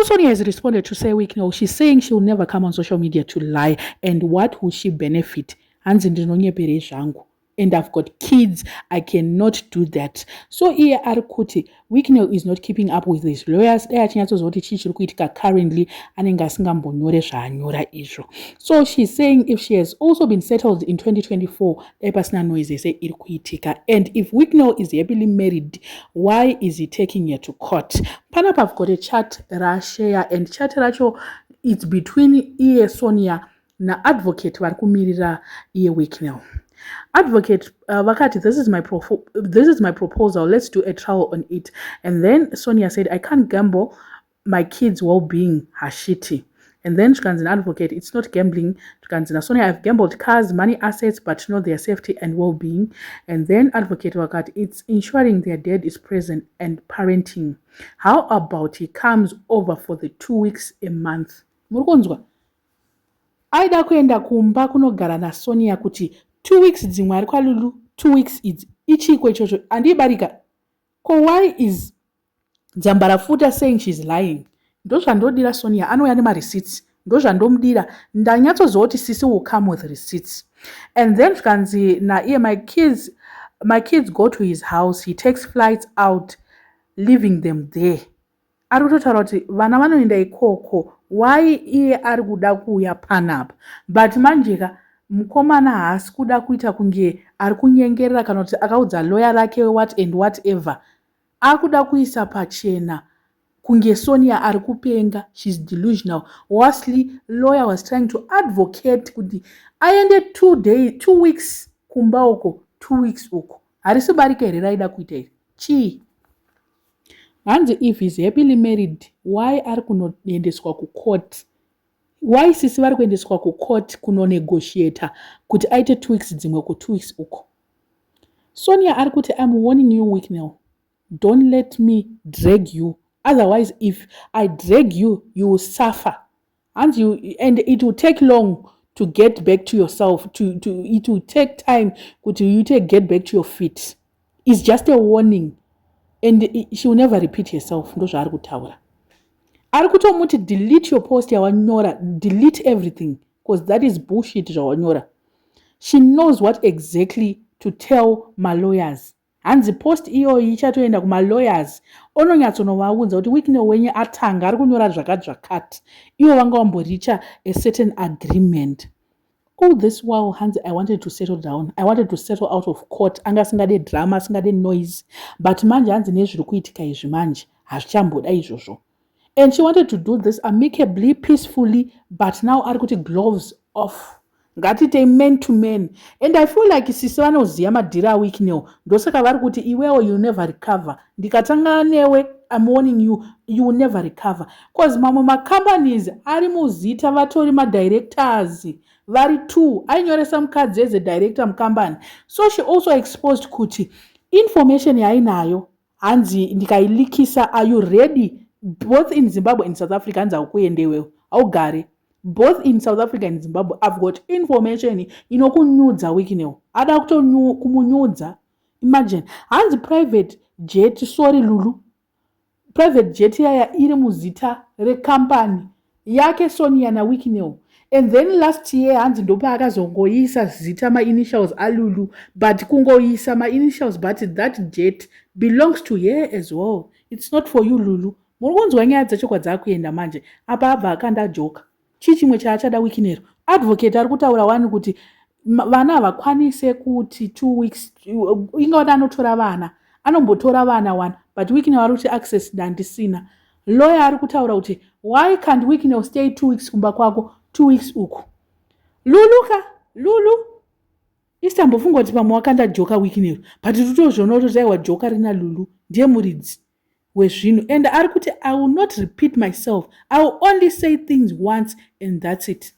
So Sonia has responded to say, week, no, she's saying she will never come on social media to lie. And what will she benefit? And I've got kids, I cannot do that. So here Arikuti, Wicknell is not keeping up with his lawyers. Currently, so she's saying if she has also been settled in 2024, and if Wicknell is happily married, why is he taking her to court? Panapa have got a chat share, and chat racho it's between Sonia na advocate varikumirira Wicknell. Advocate Vakati, this is my proposal, let's do a trial on it. And then Sonia said, I can't gamble my kids' well-being, Hashiti. And then Shkanzina advocate, it's not gambling. Shkanzina Sonia, I've gambled cars, money, assets, but not their safety and well-being. And then advocate Vakati, it's ensuring their dad is present and parenting. How about he comes over for the 2 weeks a month? Murukonzwa. Aida kuenda kumba kunogara na Sonia kuti 2 weeks dzimwe ari kwaLulu, 2 weeks idzi ichiko ichocho andibarika. Ko why is Dzambarafuta saying she's lying? Ndozvandodira Sonia anouya nema-receipts. Ndozvandomudira. Ndanyatsozoti sisi will come with receipts. And then zvikanzi naiye my kids go to his house, he takes flights out, leaving them there. Ari kutotaura kuti vana vanoenda ikoko, why iye ari kuda kuuya panapa? But manjeka mukomana haasi kuda kuita kunge ari kunyengerera kana kuti akaudza lawyer rake what and whatever. Akuda kuisa pachena kunge Sonia ari kupenga. She's delusional. Worstly, lawyer was trying to advocate kuti aende 2 weeks kumba uko, 2 weeks uko. Harisi barika here raida kuita iri. Chii? Hanzi if he's happily married, why ari kunoendeswa ku court? Why sisi vari kuendeswa ku court kuno negotiator kuti aite 2 weeks dzimwe ku 2 weeks uko? Sonia ari kuti I'm warning you Wicknell. Don't let me drag you. Otherwise, if I drag you, you will suffer. And it will take long to get back to yourself. It will take time to get back to your feet. It's just a warning. And she will never repeat herself. Arikutomuti delete your post yawanyora. Delete everything. Because that is bullshit yawanyora. She knows what exactly to tell my lawyers. And the post iyo ichatoenda kuma lawyers ononyatsonovaudza kuti Wicknell wenye atanga ari kunyora zvakati ivo vanga vamboricha a certain agreement. All this while Hanzi, I wanted to settle down. I wanted to settle out of court. Anga singade drama, singade noise. But manje Hanzi nezviri kuitika izvi manje hazvichamboda izvozvo. And she wanted to do this amicably, peacefully, but now ari kuti gloves off. Ngatite man to man. And I feel like sisi vanoziva madhira aWicknell. Ndosaka vari kuti iwewo you never recover. Ndikatanga newe, I'm warning you, you will never recover. Because mamwe companies ari muzita vatori directors. Vari 2. Ainyoresa mukadzi as a director mucompany. So she also exposed kuti information yainayo. Hanzi ndikailikisa, are you ready? Both in Zimbabwe and South Africa, hanzi aukuendewewo. Augare. Both in South Africa and Zimbabwe, I've got information inokunyudza Wicknell. Ada kumunyudza. Imagine. Hanzi private jet, sorry Lulu. Private jet yaya iri muzita recompany yake Sonia na Wicknell. And then last year hanzi ndopa akazongoisa zita ma-initials alulu. But kungoisa ma-initials, but that jet belongs to her as well. It's not for you Lulu. Murukonzwa nyaya dzachokwa dzakuenda manje. Apa abva akanda joka. Chichimwe chaachada Wicknell. Advocate ari kutaura wani kuti vana vakwanise kuti 2 weeks ingaona anotora vana. Anombotora vana one. But Wicknell ari kuti access dandisina. Lawyer ari kutaura kuti why can't Wicknell stay 2 weeks kumba kwako, 2 weeks uko? Lulu. Isambofunga kuti pamwe wakanda joka Wicknell. But tutozvona kuti zaiwa joka rina Lulu. Ndiye muridzi wezvinhu. And ari kuti I will not repeat myself. I will only say things once and that's it.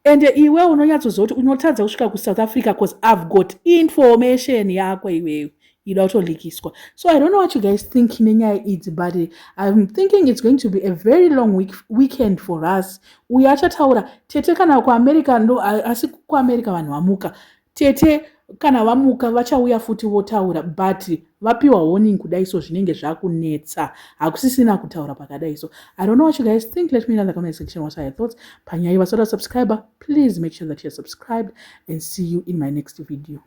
And iwe unonyatsozoti unotadza kusvika kuSouth Africa because I've got information yako iwewe ida kutolikiswa. So I don't know what you guys think nenyaya idzi, but I'm thinking it's going to be a very long weekend for us. Uye achataura tete kana kuAmerica ndo asi kuAmerica vanhu vamuka. Tete kana vamuka vachauya futi votaura, but vapiwa warning kudai so zvinenge zvakunetsa, hakusisina kutaura pakadai. So I don't know what you guys think. Let me know in the comment section what are your thoughts. Panyai vasara subscriber, please make sure that you're subscribed, and see you in my next video.